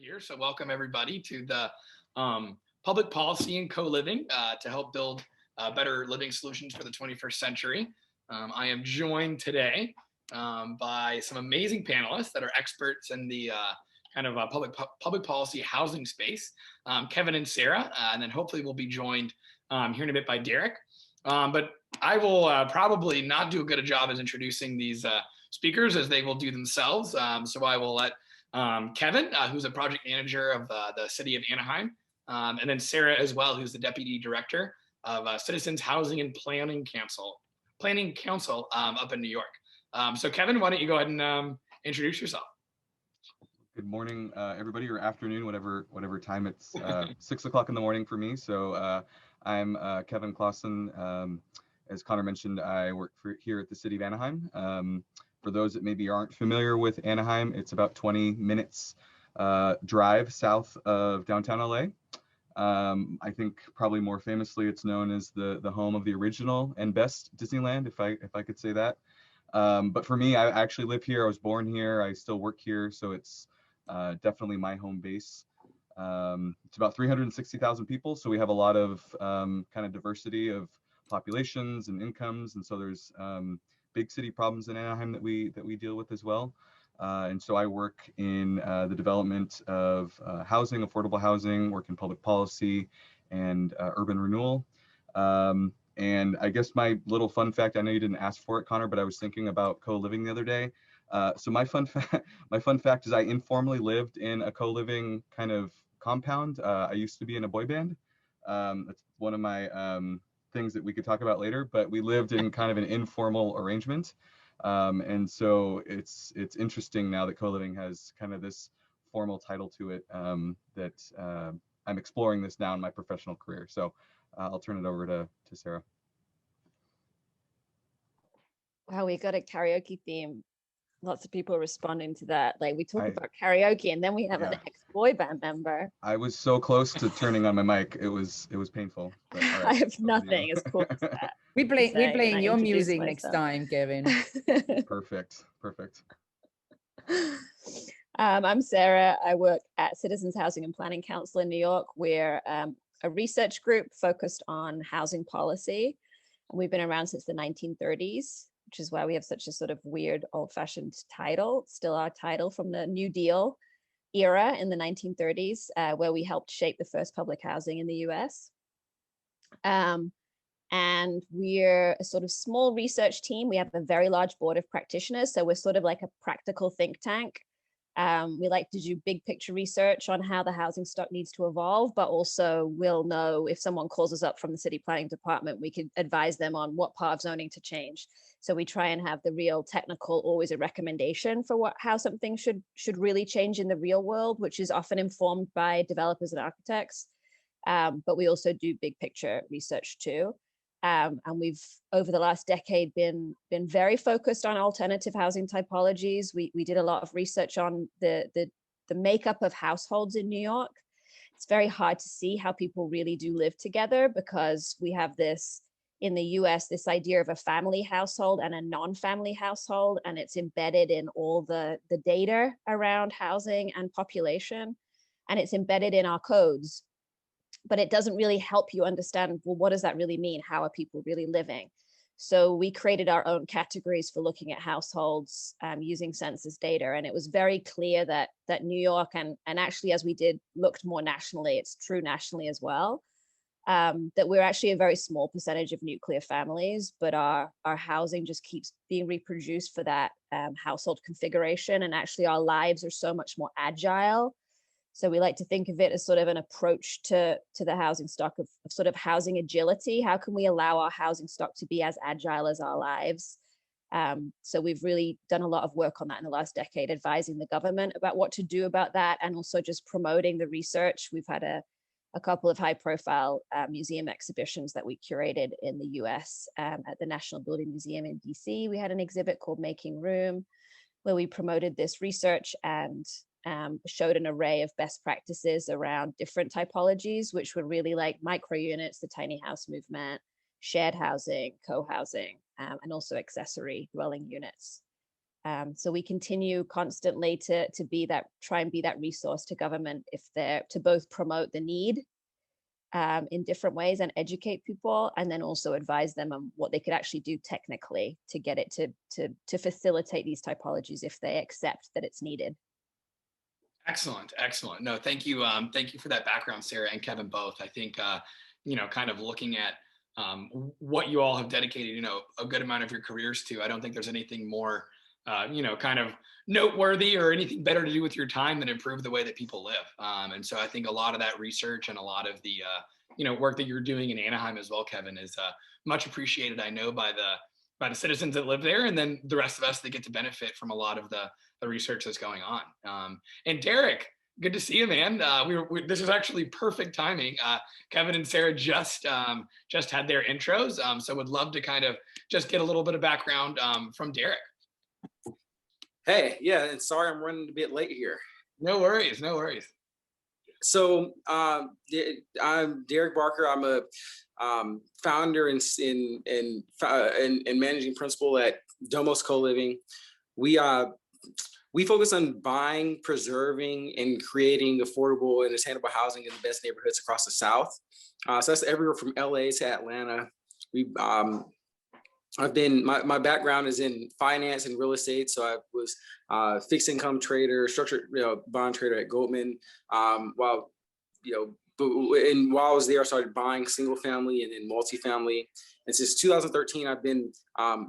here. So welcome everybody to the public policy and co-living to help build better living solutions for the 21st century. I am joined today by some amazing panelists that are experts in the public policy housing space, Kevin and Sarah, and then hopefully we'll be joined here in a bit by Derrick. But I will probably not do a good a job as introducing these speakers as they will do themselves. So I will let Kevin, who's a project manager of the city of Anaheim, and then Sarah as well, who's the deputy director of Citizens Housing and Planning Council up in New York. So Kevin, why don't you go ahead and introduce yourself? Good morning, everybody, or afternoon, whatever time it's 6 o'clock in the morning for me. So I'm Kevin Clausen. As Connor mentioned, I work here at the city of Anaheim. For those that maybe aren't familiar with Anaheim, it's about 20 minutes drive south of downtown LA. I think probably more famously, it's known as the home of the original and best Disneyland, if I could say that. But for me, I actually live here. I was born here. I still work here, so it's definitely my home base. It's about 360,000 people, so we have a lot of kind of diversity of populations and incomes, and so there's big city problems in Anaheim that we deal with as well. And so I work in the development of housing, affordable housing, work in public policy and urban renewal. And I guess my little fun fact, I know you didn't ask for it, Connor, but I was thinking about co-living the other day. So my fun fact is I informally lived in a co-living kind of compound. I used to be in a boy band. That's one of my things that we could talk about later, but we lived in kind of an informal arrangement. And so it's interesting now that co-living has kind of this formal title to it, that I'm exploring this now in my professional career. So I'll turn it over to Sarah. Wow, we got a karaoke theme. Lots of people responding to that. Like we talk about karaoke and then we have an ex-boy band member. I was so close to turning on my mic. It was painful. But all right, I have nothing as cool as that. We're playing your music next time, Kevin. Perfect. I'm Sarah. I work at Citizens Housing and Planning Council in New York. We're a research group focused on housing policy. And we've been around since the 1930s, which is why we have such a sort of weird old-fashioned title. It's still our title from the New Deal era in the 1930s, where we helped shape the first public housing in the US. And we're a sort of small research team. We have a very large board of practitioners. So we're sort of like a practical think tank. We like to do big picture research on how the housing stock needs to evolve, but also we'll know if someone calls us up from the city planning department, we could advise them on what part of zoning to change. So we try and have the real technical, always a recommendation for how something should really change in the real world, which is often informed by developers and architects. But we also do big picture research too. And we've, over the last decade, been very focused on alternative housing typologies. We did a lot of research on the makeup of households in New York. It's very hard to see how people really do live together because we have this, in the US, this idea of a family household and a non-family household, and it's embedded in all the data around housing and population, and it's embedded in our codes. But it doesn't really help you understand, well, what does that really mean? How are people really living? So we created our own categories for looking at households using census data. And it was very clear that New York, and actually as we looked more nationally, it's true nationally as well, that we're actually a very small percentage of nuclear families, but our housing just keeps being reproduced for that household configuration. And actually our lives are so much more agile. So we like to think of it as sort of an approach to the housing stock of sort of housing agility. How can we allow our housing stock to be as agile as our lives? So we've really done a lot of work on that in the last decade, advising the government about what to do about that, and also just promoting the research. We've had a couple of high profile museum exhibitions that we curated in the US. At the National Building Museum in DC, we had an exhibit called Making Room, where we promoted this research and showed an array of best practices around different typologies, which were really like micro units, the tiny house movement, shared housing, co-housing, and also accessory dwelling units. So we continue constantly to try and be that resource to government if they're to both promote the need in different ways and educate people, and then also advise them on what they could actually do technically to get it to facilitate these typologies if they accept that it's needed. Excellent, excellent. No, thank you. Thank you for that background, Sarah and Kevin both. I think kind of looking at what you all have dedicated, a good amount of your careers to. I don't think there's anything more kind of noteworthy or anything better to do with your time than improve the way that people live. And so I think a lot of that research and a lot of the, work that you're doing in Anaheim as well, Kevin, is much appreciated, I know, by the citizens that live there, and then the rest of us that get to benefit from a lot of the research that's going on. And Derrick, good to see you, man. This is actually perfect timing. Kevin and Sarah just had their intros, so would love to kind of just get a little bit of background from Derrick. Hey, yeah, and sorry I'm running a bit late here. No worries, no worries. So I'm Derrick Barker. I'm a founder and managing principal at Domos Co-Living. We focus on buying, preserving, and creating affordable and attainable housing in the best neighborhoods across the South. So that's everywhere from LA to Atlanta. My background is in finance and real estate. So I was fixed income trader, structured bond trader at Goldman. While I was there, I started buying single family and then multifamily. And since 2013, I've been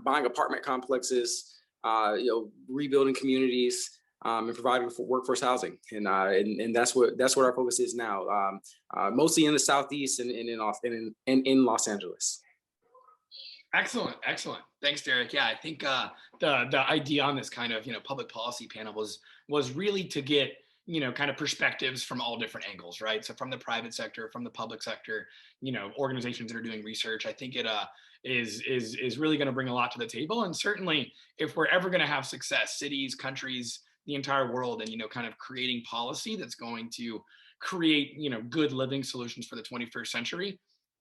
buying apartment complexes, rebuilding communities, and providing for workforce housing. And that's what our focus is now, mostly in the Southeast and in Los Angeles. Excellent. Thanks, Derrick. Yeah, I think the idea on this kind of public policy panel was really to get kind of perspectives from all different angles, right? So from the private sector, from the public sector, organizations that are doing research. I think it is really going to bring a lot to the table. And certainly, if we're ever going to have success, cities, countries, the entire world, and kind of creating policy that's going to create good living solutions for the 21st century.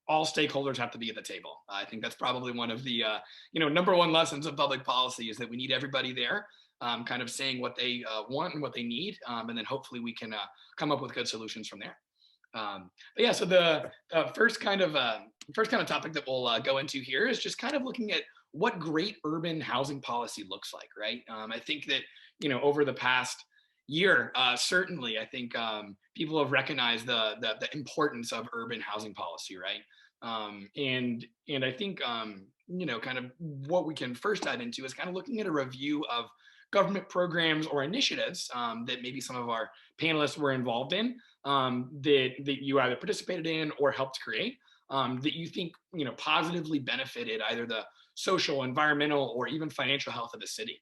All stakeholders have to be at the table. I think that's probably one of the number one lessons of public policy is that we need everybody there, kind of saying what they want and what they need, and then hopefully we can come up with good solutions from there. But yeah, so the first kind of topic that we'll go into here is just kind of looking at what great urban housing policy looks like, right? I think that over the past year, certainly, I think people have recognized the importance of urban housing policy, right? And I think kind of what we can first dive into is kind of looking at a review of government programs or initiatives that maybe some of our panelists were involved in, that you either participated in or helped create, that you think positively benefited either the social, environmental, or even financial health of the city.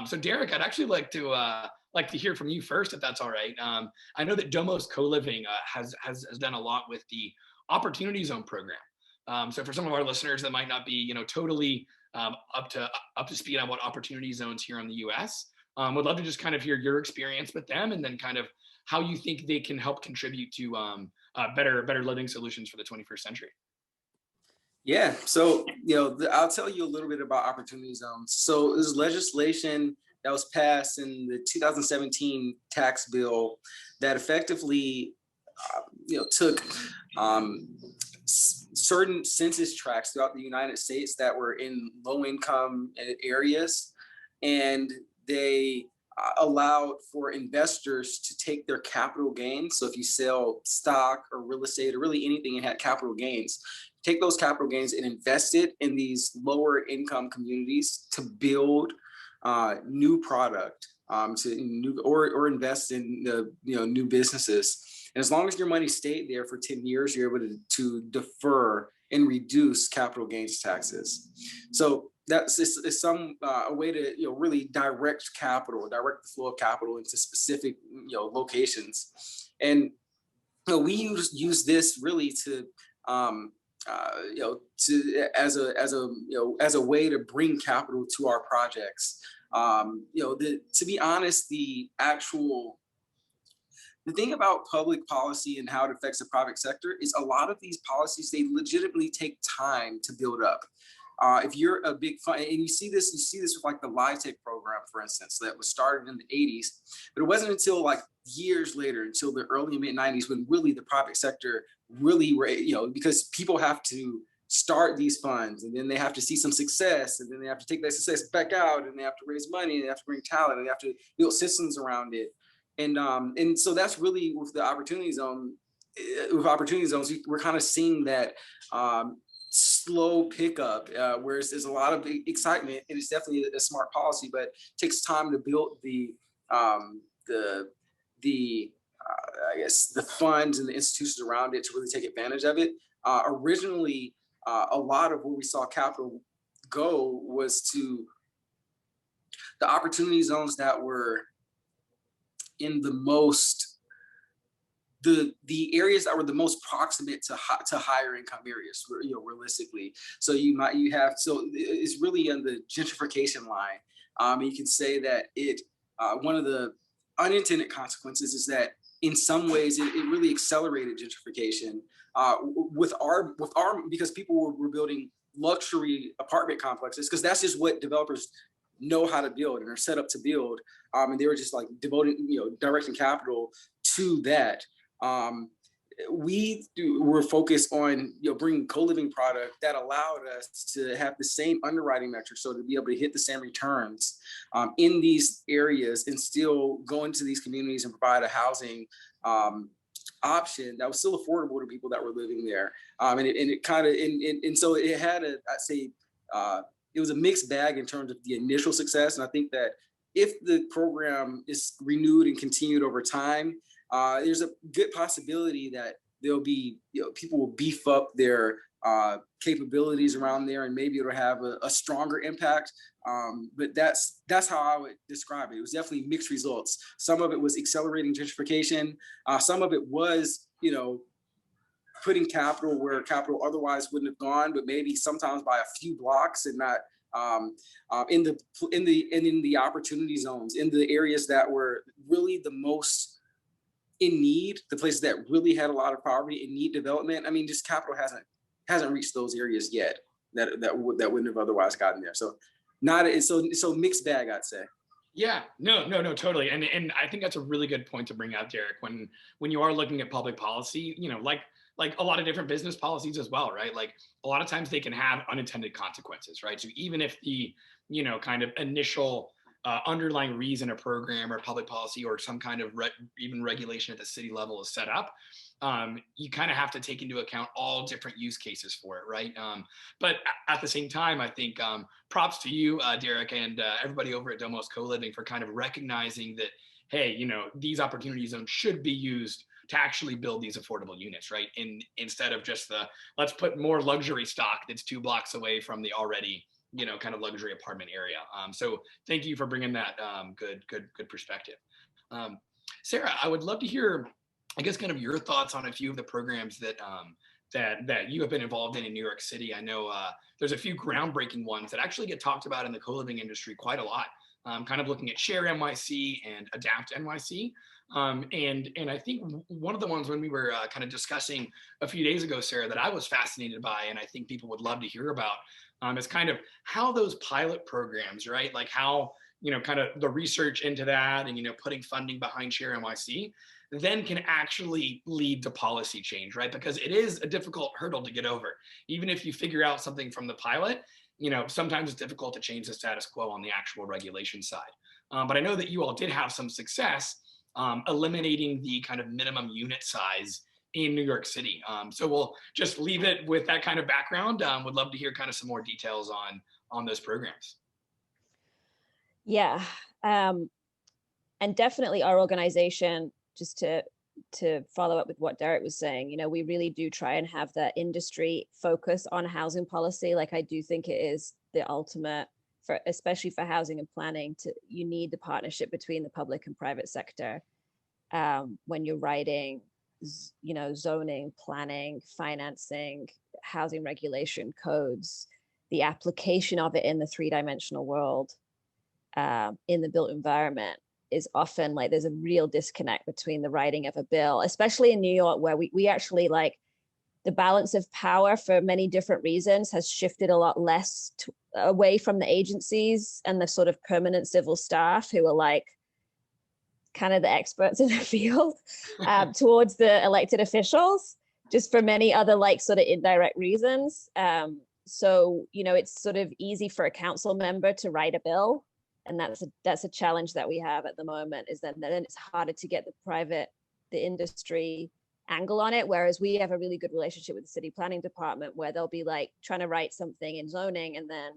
So Derrick, I'd actually like to hear from you first, if that's all right. I know that Domos Co-Living has done a lot with the Opportunity Zone program. So for some of our listeners that might not be totally up to speed on what opportunity zones here in the U.S., would love to just kind of hear your experience with them, and then kind of how you think they can help contribute to better living solutions for the 21st century. Yeah, so I'll tell you a little bit about opportunity zones. So this legislation that was passed in the 2017 tax bill that effectively took certain census tracts throughout the United States that were in low-income areas, and they allowed for investors to take their capital gains. So if you sell stock or real estate or really anything and had capital gains, take those capital gains and invest it in these lower income communities to build new product, or invest in the new businesses. And as long as your money stayed there for 10 years, you're able to defer and reduce capital gains taxes. So that's a way to really direct the flow of capital into specific locations. And we use this really to as a way to bring capital to our projects. To be honest, the thing about public policy and how it affects the private sector is a lot of these policies, they legitimately take time to build up. if you're a big fund, and you see this with like the LiveTech program, for instance, that was started in the 80s, but it wasn't until like years later, until the early mid 90s, when really the private sector really were, because people have to start these funds and then they have to see some success and then they have to take that success back out and they have to raise money and they have to bring talent and they have to build systems around it. And so that's really with the opportunity zone, with opportunity zones, we're kind of seeing that slow pickup, whereas there's a lot of excitement and it's definitely a smart policy, but it takes time to build I guess the funds and the institutions around it to really take advantage of it. Originally, a lot of where we saw capital go was to the opportunity zones that were in the areas that were the most proximate to higher income areas, realistically. So it's really on the gentrification line. You can say that one of the unintended consequences is that in some ways it really accelerated gentrification because people were building luxury apartment complexes, because that's just what developers know how to build and are set up to build. And they were just like directing capital to that. We're focused on bringing co-living product that allowed us to have the same underwriting metrics, so to be able to hit the same returns in these areas and still go into these communities and provide a housing option that was still affordable to people that were living there. So it had it was a mixed bag in terms of the initial success. And I think that if the program is renewed and continued over time, there's a good possibility that there'll be, people will beef up their capabilities around there, and maybe it'll have a stronger impact. But that's how I would describe it. It was definitely mixed results. Some of it was accelerating gentrification. Some of it was, putting capital where capital otherwise wouldn't have gone, but maybe sometimes by a few blocks, and not in the opportunity zones, in the areas that were really the most in need, the places that really had a lot of poverty and need development. I mean, just capital hasn't reached those areas yet that wouldn't have otherwise gotten there. So so mixed bag, I'd say. Yeah, no, totally. And I think that's a really good point to bring out, Derrick, when you are looking at public policy, like a lot of different business policies as well, right? Like a lot of times they can have unintended consequences, right? So even if the, kind of initial underlying reason a program or public policy or some kind of even regulation at the city level is set up, you kind of have to take into account all different use cases for it, right? But at the same time, I think props to you, Derrick, and everybody over at Domos Co-Living for kind of recognizing that, hey, these opportunity zones should be used to actually build these affordable units, right? Instead of just let's put more luxury stock that's 2 blocks away from the already, kind of luxury apartment area. So thank you for bringing that good perspective. Sarah, I would love to hear, I guess, kind of your thoughts on a few of the programs that you have been involved in New York City. I know there's a few groundbreaking ones that actually get talked about in the co-living industry quite a lot. Kind of looking at Share NYC and Adapt NYC. And I think one of the ones when we were kind of discussing a few days ago, Sarah, that I was fascinated by, and I think people would love to hear about, is kind of how those pilot programs, right? Like how, kind of the research into that and, putting funding behind Share NYC then can actually lead to policy change, right? Because it is a difficult hurdle to get over. Even if you figure out something from the pilot, sometimes it's difficult to change the status quo on the actual regulation side. But I know that you all did have some success eliminating the kind of minimum unit size in New York City. So we'll just leave it with that kind of background. Would love to hear kind of some more details on those programs. Yeah, and definitely our organization, just to follow up with what Derrick was saying, we really do try and have that industry focus on housing policy. Like, I do think it is the ultimate especially for housing and planning, you need the partnership between the public and private sector when you're writing, zoning, planning, financing, housing regulation codes, the application of it in the 3-dimensional world, in the built environment is often like there's a real disconnect between the writing of a bill, especially in New York, where we actually the balance of power for many different reasons has shifted a lot less away from the agencies and the sort of permanent civil staff who are like kind of the experts in the field towards the elected officials, just for many other like sort of indirect reasons. So, you know, it's sort of easy for a council member to write a bill. And that's a challenge that we have at the moment, is that then it's harder to get the industry angle on it. Whereas we have a really good relationship with the city planning department, where they'll be like trying to write something in zoning, and then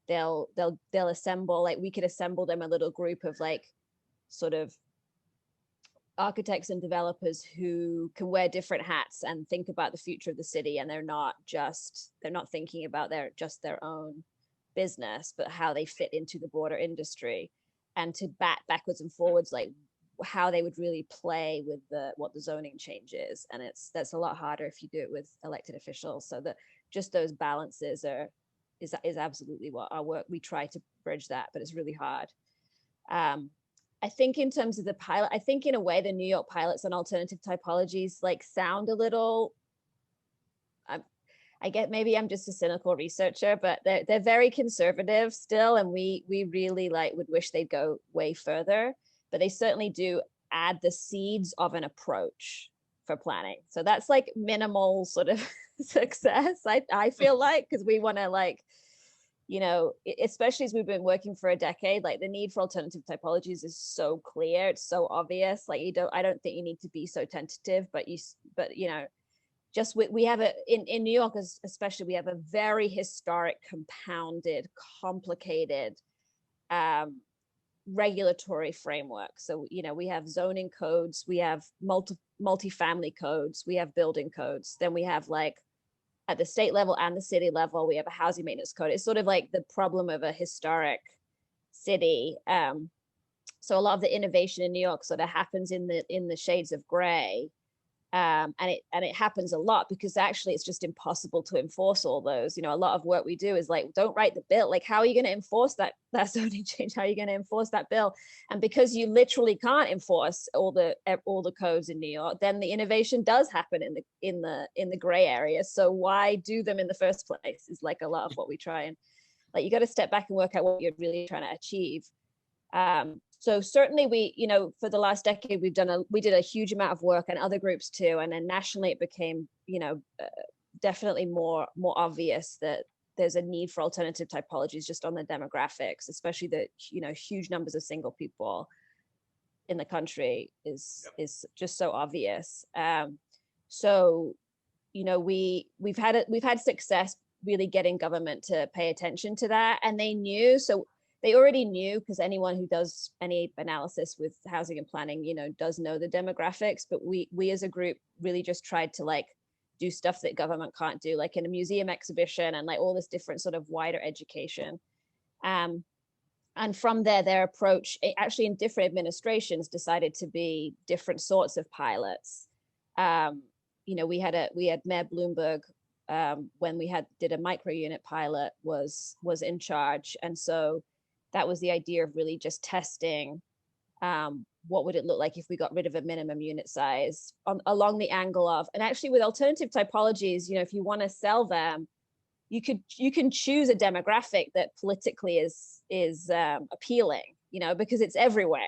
they'll assemble, like we could assemble them a little group of like sort of architects and developers who can wear different hats and think about the future of the city. And they're not thinking about just their own business, but how they fit into the broader industry, and to backwards and forwards, like how they would really play with what the zoning change is. And that's a lot harder if you do it with elected officials. So that just those balances is absolutely what our work, we try to bridge that, but it's really hard. I think in terms of the pilot, I think in a way the New York pilots on alternative typologies like sound a little, I get, maybe I'm just a cynical researcher, but they're very conservative still. And we really like would wish they'd go way further, but they certainly do add the seeds of an approach for planning. So that's like minimal sort of success, I feel like, because we want to like, you know, especially as we've been working for a decade, like the need for alternative typologies is so clear, it's so obvious. Like I don't think you need to be so tentative, but you know, just we have in New York especially, we have a very historic, compounded, complicated regulatory framework. So, you know, we have zoning codes, we have multi-family codes, we have building codes, then we have like at the state level and the city level, we have a housing maintenance code. It's sort of like the problem of a historic city. So a lot of the innovation in New York sort of happens in the shades of gray. And it happens a lot because actually it's just impossible to enforce all those. You know, a lot of work we do is like, don't write the bill. Like, how are you going to enforce that zoning change? How are you going to enforce that bill? And because you literally can't enforce all the codes in New York, then the innovation does happen in the gray areas. So why do them in the first place is like a lot of what we try, and like you got to step back and work out what you're really trying to achieve. So certainly we, you know, for the last decade, we did a huge amount of work, and other groups too. And then nationally it became, you know, definitely more obvious that there's a need for alternative typologies just on the demographics, especially the, you know, huge numbers of single people in the country is just so obvious. So, you know, we've had success really getting government to pay attention to that, and they knew. So they already knew, because anyone who does any analysis with housing and planning, you know, does know the demographics. But we as a group really just tried to like do stuff that government can't do, like in a museum exhibition and like all this different sort of wider education. And from their approach, actually in different administrations, decided to be different sorts of pilots. You know, we had Mayor Bloomberg, when we did a micro unit pilot, was in charge, and so that was the idea of really just testing what would it look like if we got rid of a minimum unit size along the angle of, and actually with alternative typologies, you know, if you want to sell them, you can choose a demographic that politically is appealing, you know, because it's everywhere.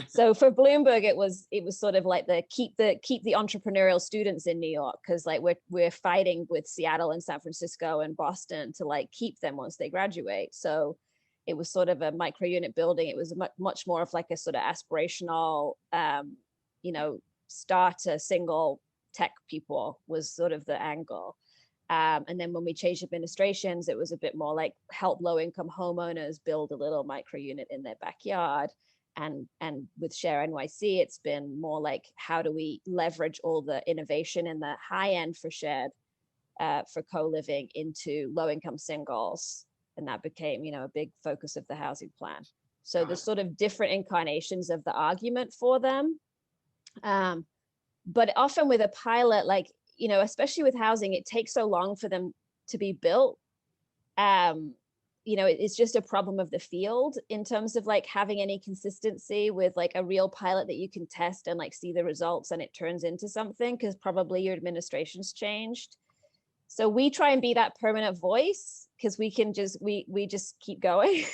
So for Bloomberg, it was sort of like keep the entrepreneurial students in New York, because like we're fighting with Seattle and San Francisco and Boston to like keep them once they graduate. So it was sort of a micro unit building. It was much more of like a sort of aspirational, you know, start a single tech people was sort of the angle. And then when we changed administrations, it was a bit more like help low income homeowners build a little micro unit in their backyard. And with Share NYC, it's been more like, how do we leverage all the innovation in the high end for shared, for co-living into low income singles. And that became, you know, a big focus of the housing plan. So there's sort of different incarnations of the argument for them. But often with a pilot, like, you know, especially with housing, it takes so long for them to be built. it's just a problem of the field in terms of like having any consistency with like a real pilot that you can test and like see the results and it turns into something, because probably your administration's changed. So we try and be that permanent voice, because we can just we just keep going.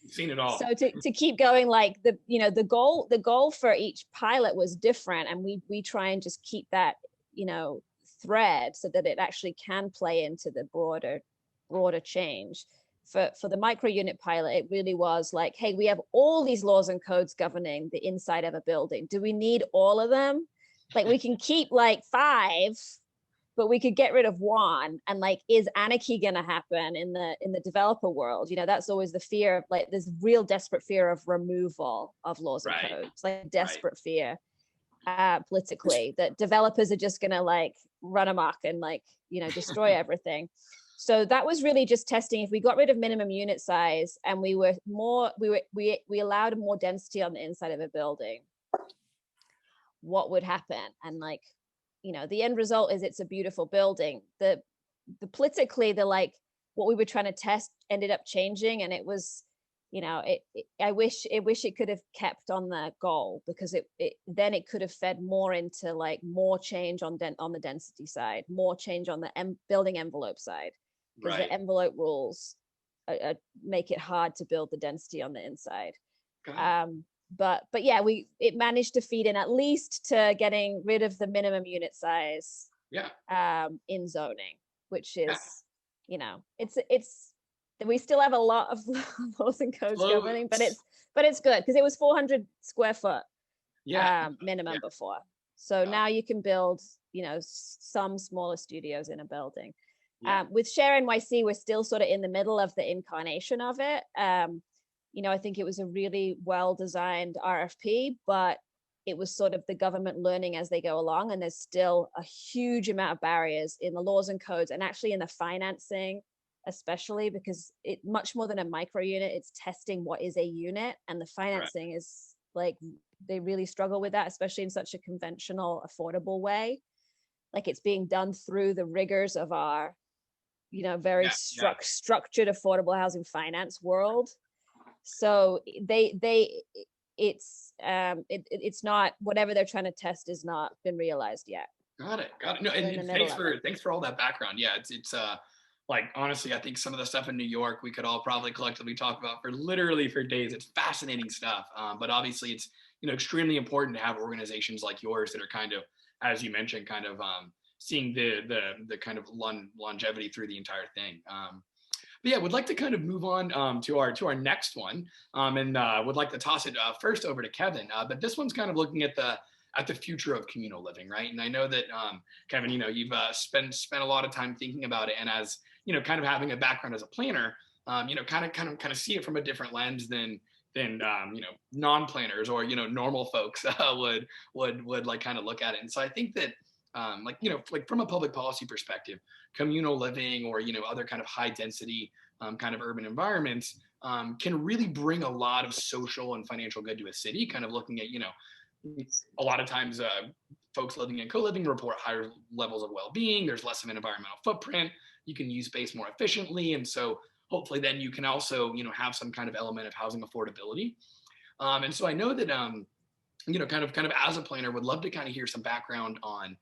Seen it all. So to keep going, like the goal for each pilot was different, and we try and just keep that thread so that it actually can play into the broader change. For the micro unit pilot, it really was like, hey, we have all these laws and codes governing the inside of a building. Do we need all of them? Like, we can keep like 5, but we could get rid of 1. And like, is anarchy going to happen in the developer world? That's always the fear of like this real desperate fear of removal of laws and codes, like desperate fear politically, that developers are just going to like run amok and like, destroy everything. So that was really just testing. If we got rid of minimum unit size and we allowed more density on the inside of a building, what would happen? And like, the end result is it's a beautiful building. The politically, like what we were trying to test ended up changing, and it was, I wish it could have kept on the goal, because then it could have fed more into like more change on the density side, more change on the building envelope side, because the envelope rules make it hard to build the density on the inside. But yeah, it managed to feed in at least to getting rid of the minimum unit size in zoning, which is it's we still have a lot of laws and codes governing, but it's good, because it was 400 square foot minimum before. So now you can build some smaller studios in a building. With Share NYC, we're still sort of in the middle of the incarnation of it. I think it was a really well-designed RFP, but it was sort of the government learning as they go along. And there's still a huge amount of barriers in the laws and codes, and actually in the financing, especially because it much more than a micro unit, it's testing what is a unit, and the financing is like, they really struggle with that, especially in such a conventional, affordable way. Like, it's being done through the rigors of our, very structured affordable housing finance world. So it's not, whatever they're trying to test is not been realized yet. Got it. No, and thanks for all that background. Yeah, it's like, honestly, I think some of the stuff in New York we could all probably collectively talk about for days. It's fascinating stuff. But obviously it's extremely important to have organizations like yours that are kind of, as you mentioned, kind of seeing the kind of longevity through the entire thing. But yeah, would like to kind of move on to our next one, and would like to toss it first over to Kevin. But this one's kind of looking at the future of communal living, right? And I know that Kevin, you've spent a lot of time thinking about it, and as kind of having a background as a planner, kind of see it from a different lens than non-planners or normal folks would like kind of look at it. And so I think that like from a public policy perspective, communal living or other kind of high density kind of urban environments can really bring a lot of social and financial good to a city. Kind of looking at a lot of times folks living in co-living report higher levels of well-being. There's less of an environmental footprint. You can use space more efficiently, and so hopefully then you can also have some kind of element of housing affordability. And so I know that kind of as a planner, would love to kind of hear some background on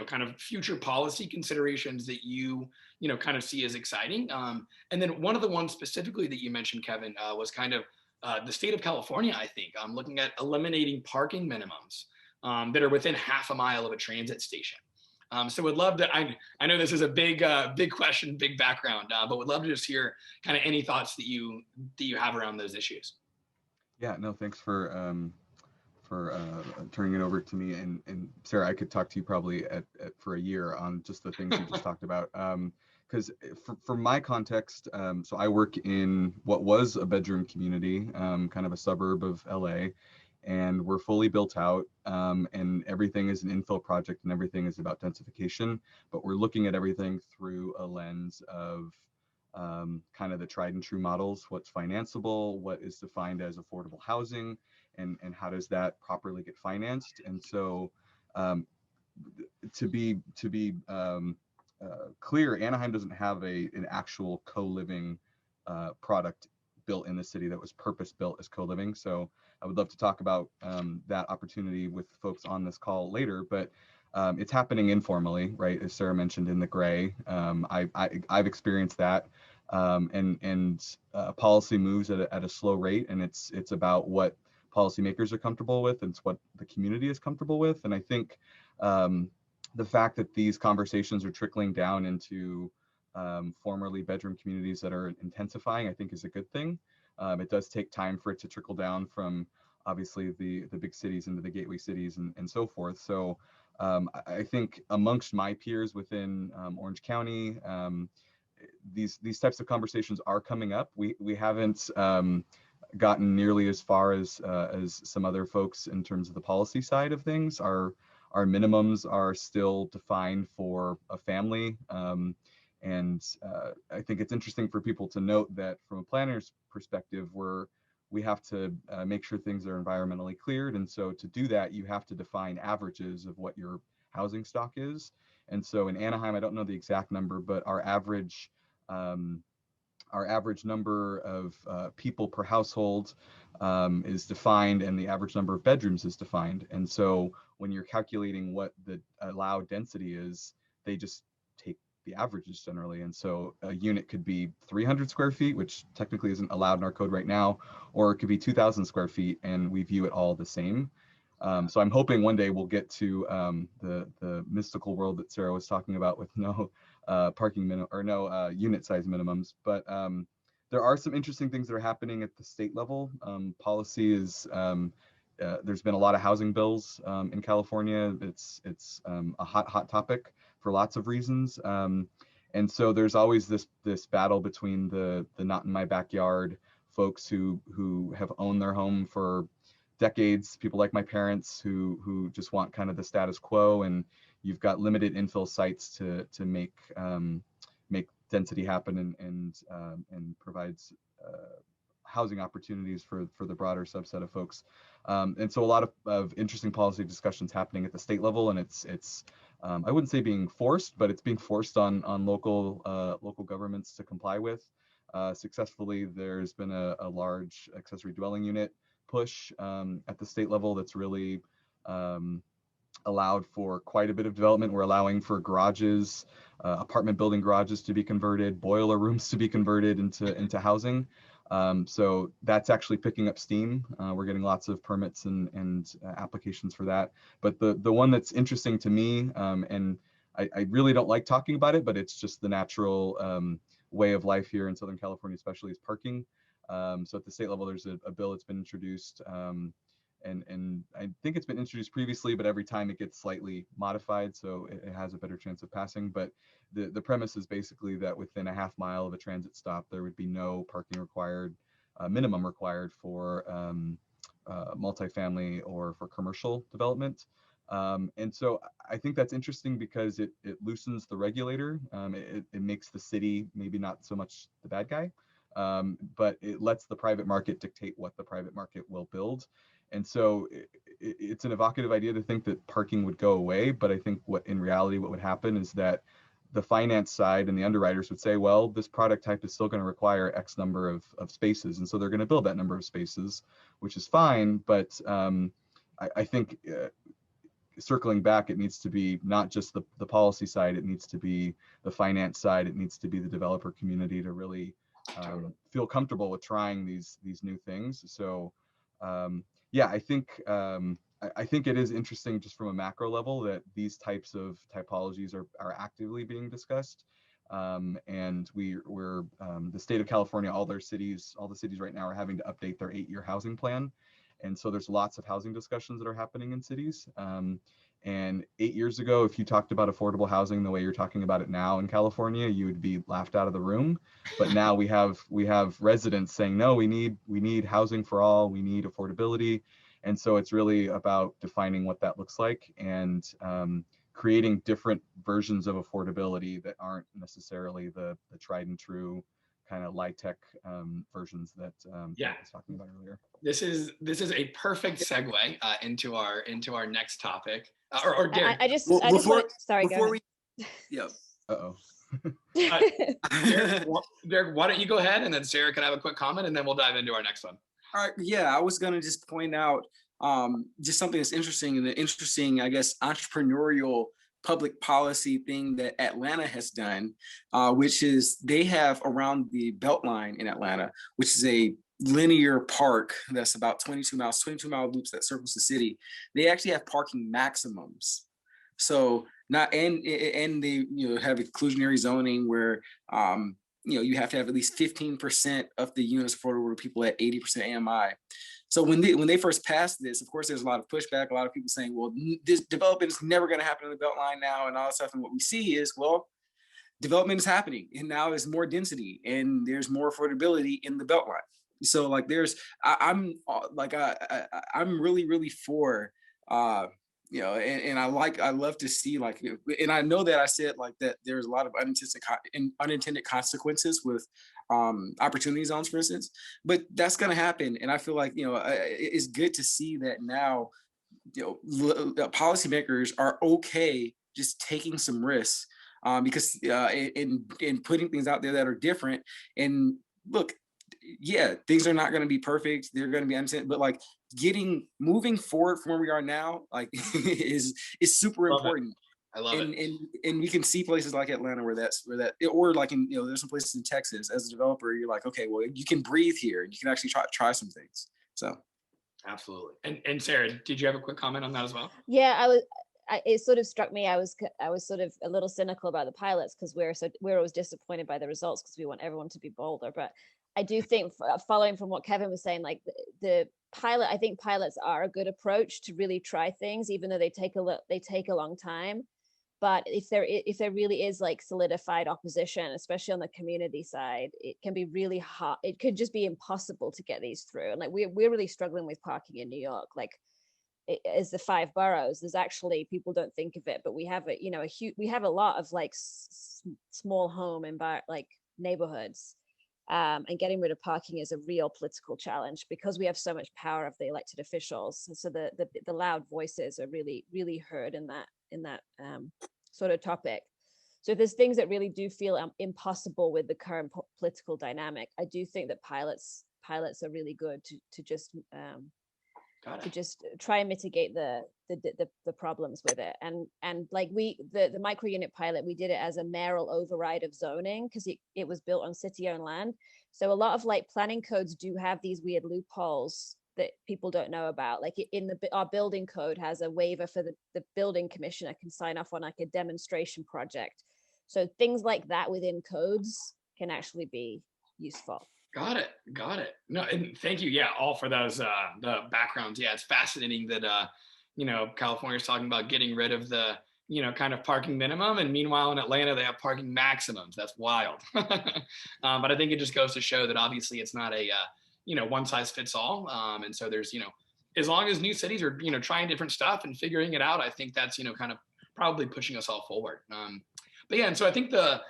kind of future policy considerations that you kind of see as exciting. And then one of the ones specifically that you mentioned, Kevin, was kind of the state of California, I think, looking at eliminating parking minimums that are within half a mile of a transit station. So would love to, I know this is a big question, big background, but would love to just hear kind of any thoughts that you have around those issues. Yeah, no, thanks for turning it over to me, and Sarah, I could talk to you probably for a year on just the things you just talked about. Because for my context, so I work in what was a bedroom community, kind of a suburb of LA, and we're fully built out, and everything is an infill project and everything is about densification, but we're looking at everything through a lens of kind of the tried and true models, what's financeable, what is defined as affordable housing, and how does that properly get financed. And so to be clear, Anaheim doesn't have an actual co-living product built in the city that was purpose built as co-living. So I would love to talk about that opportunity with folks on this call later, but it's happening informally, right? As Sarah mentioned in the gray. I've experienced that, and policy moves at a slow rate, and it's about what policymakers are comfortable with, and it's what the community is comfortable with. And I think the fact that these conversations are trickling down into formerly bedroom communities that are intensifying, I think is a good thing. It does take time for it to trickle down from obviously the big cities into the gateway cities and so forth. So I think amongst my peers within Orange County, these types of conversations are coming up. We haven't gotten nearly as far as some other folks in terms of the policy side of things. Our minimums are still defined for a family. And I think it's interesting for people to note that from a planner's perspective, we have to make sure things are environmentally cleared. And so to do that, you have to define averages of what your housing stock is. And so in Anaheim, I don't know the exact number, but our average number of people per household is defined, and the average number of bedrooms is defined. And so when you're calculating what the allowed density is, they just take the averages generally. And so a unit could be 300 square feet, which technically isn't allowed in our code right now, or it could be 2,000 square feet, and we view it all the same. So I'm hoping one day we'll get to the mystical world that Sarah was talking about with no parking minimum or no unit size minimums. But there are some interesting things that are happening at the state level. Policy is there's been a lot of housing bills in California. It's a hot topic for lots of reasons. And so there's always this battle between the not in my backyard folks who have owned their home for decades, people like my parents who just want kind of the status quo, and you've got limited infill sites to make density happen and provides housing opportunities for the broader subset of folks. And so a lot of interesting policy discussions happening at the state level, and it's I wouldn't say being forced, but it's being forced on local governments to comply with successfully. There's been a large accessory dwelling unit push at the state level that's really allowed for quite a bit of development. We're allowing for garages, apartment building garages to be converted, boiler rooms to be converted into housing. So that's actually picking up steam. We're getting lots of permits and applications for that. But the one that's interesting to me, and I really don't like talking about it, but it's just the natural way of life here in Southern California, especially, is parking. So at the state level, there's a bill that's been introduced, and I think it's been introduced previously, but every time it gets slightly modified, so it has a better chance of passing. But the premise is basically that within a half mile of a transit stop, there would be no parking required, minimum required for multifamily or for commercial development. And so I think that's interesting because it loosens the regulator. It makes the city maybe not so much the bad guy. But it lets the private market dictate what the private market will build. And so it's an evocative idea to think that parking would go away. But I think in reality, what would happen is that the finance side and the underwriters would say, well, this product type is still going to require X number of spaces. And so they're going to build that number of spaces, which is fine. But I think circling back, it needs to be not just the policy side, it needs to be the finance side, it needs to be the developer community to really feel comfortable with trying these new things. So yeah, I think it is interesting just from a macro level that these types of typologies are actively being discussed. And we're the state of California, all the cities right now are having to update their 8-year housing plan. And so there's lots of housing discussions that are happening in cities. And 8 years ago, if you talked about affordable housing the way you're talking about it now in California, you would be laughed out of the room. But now we have residents saying, no, we need housing for all, we need affordability. And so it's really about defining what that looks like and creating different versions of affordability that aren't necessarily the tried and true kind of LIHTC versions that I was talking about earlier. This is a perfect segue into our next topic. Or Derrick. Sorry. Before we, Uh-oh. Derrick, why don't you go ahead, and then Sarah can have a quick comment, and then we'll dive into our next one. All right. Yeah, I was gonna just point out just something that's interesting, and the interesting, I guess, entrepreneurial public policy thing that Atlanta has done, which is they have around the Beltline in Atlanta, which is a linear park that's about 22 miles, 22-mile loops that circles the city. They actually have parking maximums. So not and they have exclusionary zoning where you have to have at least 15% of the units affordable to people at 80% AMI. So when they first passed this, of course, there's a lot of pushback. A lot of people saying, well, this development is never going to happen in the Beltline now and all that stuff. And what we see is, well, development is happening, and now there's more density and there's more affordability in the Beltline. So like I'm really, really for and I love to see and I know that I said that there's a lot of unintended consequences with opportunity zones, for instance, but that's going to happen. And I feel like, it's good to see that now, policymakers are okay just taking some risks because in putting things out there that are different. And look, yeah, things are not going to be perfect. They're going to be unintended, but moving forward from where we are now, is super important. I love it. And we can see places like Atlanta where or there's some places in Texas. As a developer, you're like, okay, well, you can breathe here and you can actually try some things. So, absolutely. And Sarah, did you have a quick comment on that as well? Yeah, it sort of struck me. I was sort of a little cynical about the pilots because we're always disappointed by the results because we want everyone to be bolder. But I do think, following from what Kevin was saying, the pilot, I think pilots are a good approach to really try things, even though they take a long time. But if there really is solidified opposition, especially on the community side, it can be really hard. It could just be impossible to get these through. And we're really struggling with parking in New York. As the 5 boroughs, there's actually, people don't think of it, but we have we have a lot of small home and neighborhoods. And getting rid of parking is a real political challenge because we have so much power of the elected officials. So the loud voices are really, really heard in that sort of topic. So if there's things that really do feel impossible with the current political dynamic, I do think that pilots are really good to just try and mitigate the problems with it. And the micro unit pilot, we did it as a mayoral override of zoning because it was built on city-owned land. So a lot of planning codes do have these weird loopholes that people don't know about. Our building code has a waiver for the building commissioner can sign off on a demonstration project. So things like that within codes can actually be useful. Got it. No, and thank you. Yeah, all for those the backgrounds. Yeah, it's fascinating that California is talking about getting rid of the kind of parking minimum, and meanwhile in Atlanta they have parking maximums. That's wild. But I think it just goes to show that obviously it's not a one size fits all. And so there's as long as new cities are trying different stuff and figuring it out, I think that's kind of probably pushing us all forward. But yeah, and so I think the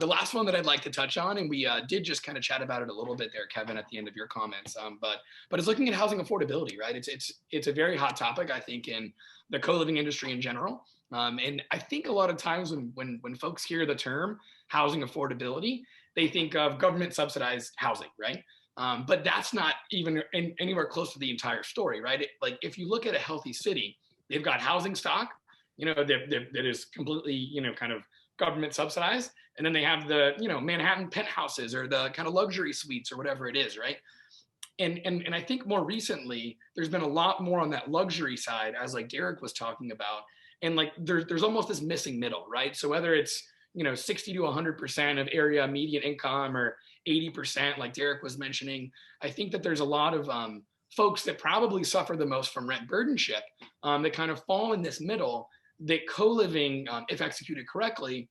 last one that I'd like to touch on, and we did just kind of chat about it a little bit there, Kevin, at the end of your comments. But it's looking at housing affordability, right? It's a very hot topic, I think, in the co-living industry in general. And I think a lot of times when folks hear the term housing affordability, they think of government subsidized housing, right? But that's not even anywhere close to the entire story, right? If you look at a healthy city, they've got housing stock, that is completely, kind of government subsidized. And then they have the, Manhattan penthouses or the kind of luxury suites or whatever it is, right? And I think more recently, there's been a lot more on that luxury side, as Derrick was talking about. And there's almost this missing middle, right? So whether it's, 60 to 100% of area median income or 80%, like Derrick was mentioning, I think that there's a lot of folks that probably suffer the most from rent burdenship that kind of fall in this middle. That co-living, if executed correctly,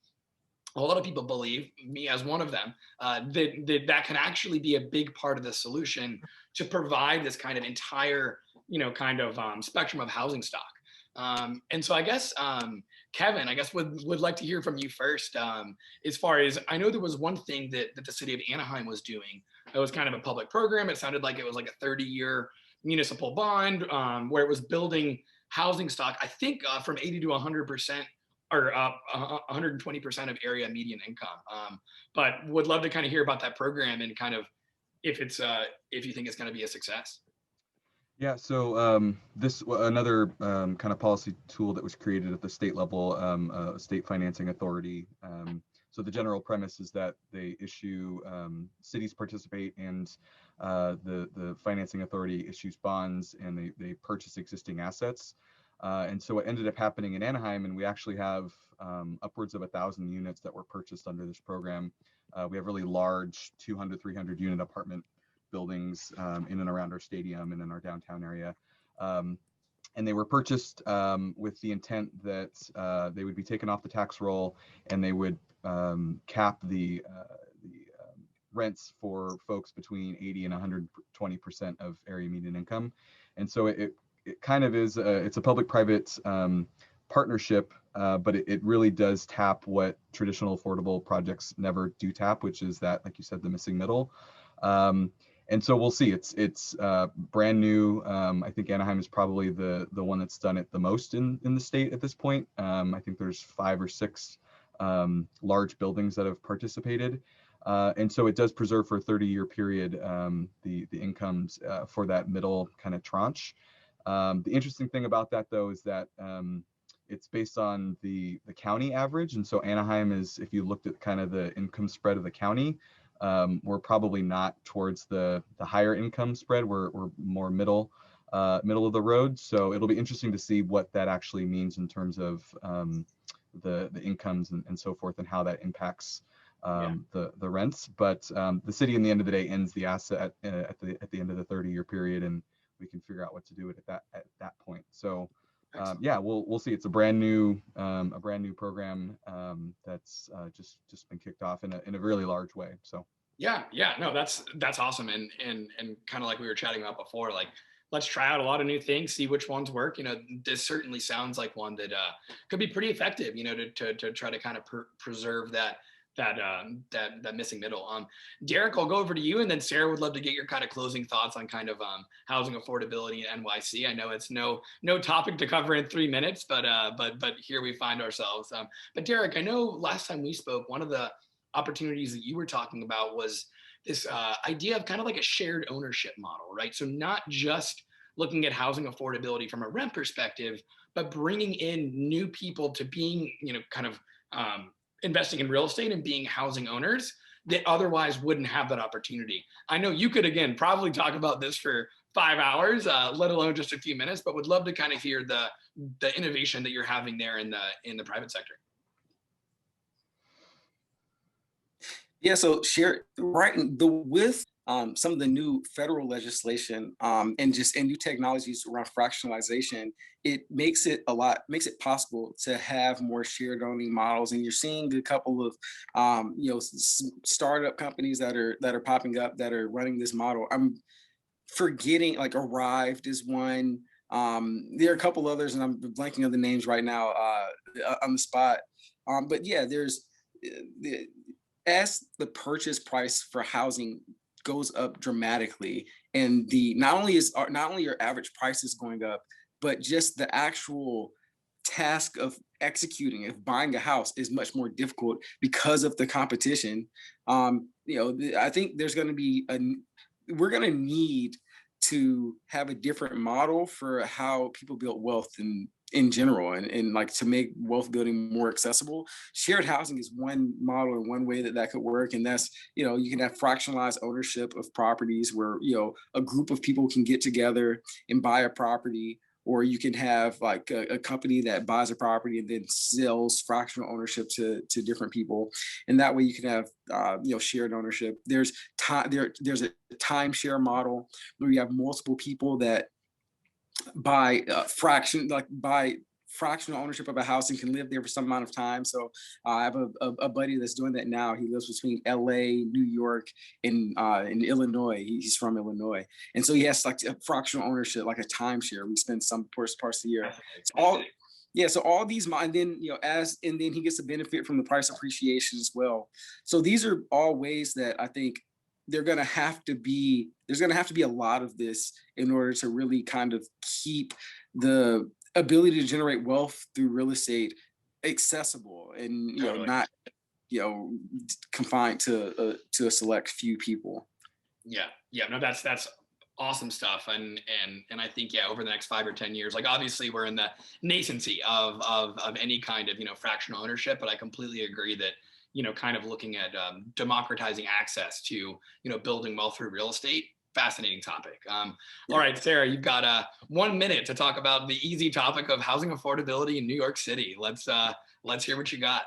a lot of people believe, me as one of them, that can actually be a big part of the solution to provide this kind of entire, spectrum of housing stock. And so I guess, Kevin, would like to hear from you first. As far as I know, there was one thing that the city of Anaheim was doing. It was kind of a public program. It sounded like it was a 30-year municipal bond where it was building housing stock, I think from 80 to 100% or 120% of area median income. But would love to kind of hear about that program and kind of if you think it's going to be a success. Yeah, so this another kind of policy tool that was created at the state level, state financing authority. So the general premise is that they issue, cities participate, and the financing authority issues bonds, and they purchase existing assets. And so what ended up happening in Anaheim, and we actually have upwards of 1,000 units that were purchased under this program. We have really large 200, 300 unit apartment buildings in and around our stadium and in our downtown area. And they were purchased with the intent that they would be taken off the tax roll, and they would cap the rents for folks between 80 and 120% of area median income. And so it kind of is, it's a public-private partnership, but it really does tap what traditional affordable projects never do tap, which is that, like you said, the missing middle. And so we'll see. It's brand new. I think Anaheim is probably the one that's done it the most in the state at this point. I think there's 5 or 6 large buildings that have participated. And so it does preserve for a 30-year period the incomes for that middle kind of tranche. The interesting thing about that, though, is that it's based on the county average. And so Anaheim is, if you looked at kind of the income spread of the county, we're probably not towards the higher income spread. We're more middle of the road. So it'll be interesting to see what that actually means in terms of the incomes and so forth, and how that impacts the rents. But the city, in the end of the day, ends the asset at the end of the 30-year period, and we can figure out what to do with it at that point. So yeah, we'll see. It's a brand new program that's just been kicked off in a really large way. So yeah, no, that's awesome. And kind of like we were chatting about before, like, let's try out a lot of new things, see which ones work. You know, this certainly sounds like one that could be pretty effective, you know, to try to kind of preserve that missing middle. Derrick, I'll go over to you, and then Sarah, would love to get your kind of closing thoughts on kind of housing affordability in NYC. I know it's no topic to cover in 3 minutes, but here we find ourselves. But Derrick, I know last time we spoke, one of the opportunities that you were talking about was this idea of kind of like a shared ownership model, right? So not just looking at housing affordability from a rent perspective, but bringing in new people to being, you know, kind of investing in real estate and being housing owners that otherwise wouldn't have that opportunity. I know you could, again, probably talk about this for 5 hours, let alone just a few minutes, but would love to kind of hear the innovation that you're having there in the private sector. Yeah, so share right with some of the new federal legislation and new technologies around fractionalization, it makes it possible to have more shared owning models. And you're seeing a couple of startup companies that are popping up that are running this model. I'm forgetting, like Arrived is one. There are a couple others, and I'm blanking on the names right now on the spot. But yeah, there's as the purchase price for housing goes up dramatically, and not only your average price is going up, but just the actual task of buying a house is much more difficult because of the competition. I think there's going to be we're going to need to have a different model for how people build wealth in general, and like to make wealth building more accessible. Shared housing is one model and one way that could work. And that's, you can have fractionalized ownership of properties where, a group of people can get together and buy a property, or you can have like a company that buys a property and then sells fractional ownership to different people. And that way you can have, shared ownership. There's a timeshare model where you have multiple people that buy fractional ownership of a house and can live there for some amount of time. So I have a buddy that's doing that now. He lives between LA, New York, and in Illinois. He's from Illinois. And so he has like a fractional ownership, like a timeshare. We spend some parts of the year. So all these, and then, and then he gets a benefit from the price appreciation as well. So these are all ways that I think there's going to have to be a lot of this in order to really kind of keep the ability to generate wealth through real estate accessible and Totally. not confined to a select few people. Yeah, no, that's awesome stuff. And I think, over the next 5 or 10 years, like obviously we're in the nascency of any kind of fractional ownership, but I completely agree that kind of looking at democratizing access to building wealth through real estate, fascinating topic. All right, Sarah, you've got 1 minute to talk about the easy topic of housing affordability in New York City. Let's hear what you got.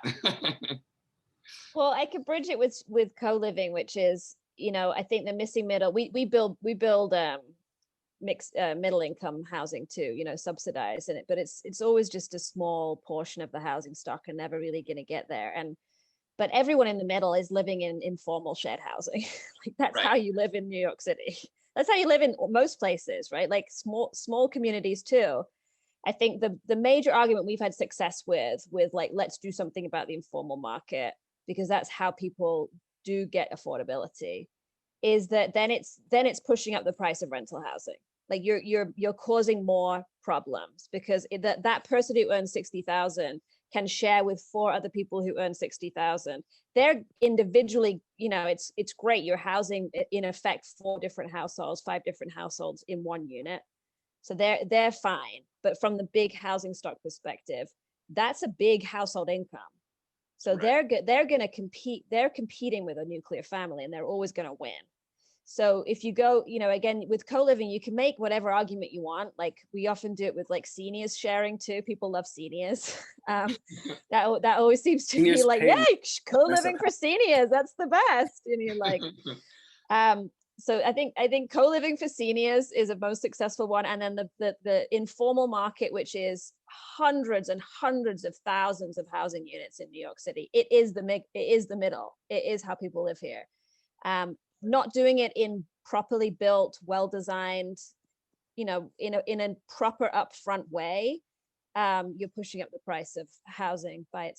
Well, I could bridge it with co-living, which is, I think the missing middle. We build mixed middle income housing too, subsidized in it, but it's always just a small portion of the housing stock and never really going to get there. But everyone in the middle is living in informal shared housing. Like that's Right. how you live in New York City. That's how you live in most places, right? Like small communities too. I think the major argument we've had success with like, let's do something about the informal market, because that's how people do get affordability, is that then it's pushing up the price of rental housing. Like you're causing more problems, because that person who earns 60,000 can share with 4 other people who earn 60,000. They're individually, it's great. You're housing in effect 4 different households, 5 different households in one unit. So they're fine. But from the big housing stock perspective, that's a big household income. So right. they're going to compete. They're competing with a nuclear family, and they're always going to win. So if you go, again, with co-living, you can make whatever argument you want. Like we often do it with like seniors sharing too. People love seniors. That always seems to be like, yay, co-living for seniors. That's the best. And you're like, so I think co-living for seniors is a most successful one. And then the informal market, which is hundreds and hundreds of thousands of housing units in New York City. It is the middle. It is how people live here. Not doing it in properly built, well-designed, in a proper upfront way, you're pushing up the price of housing by itself.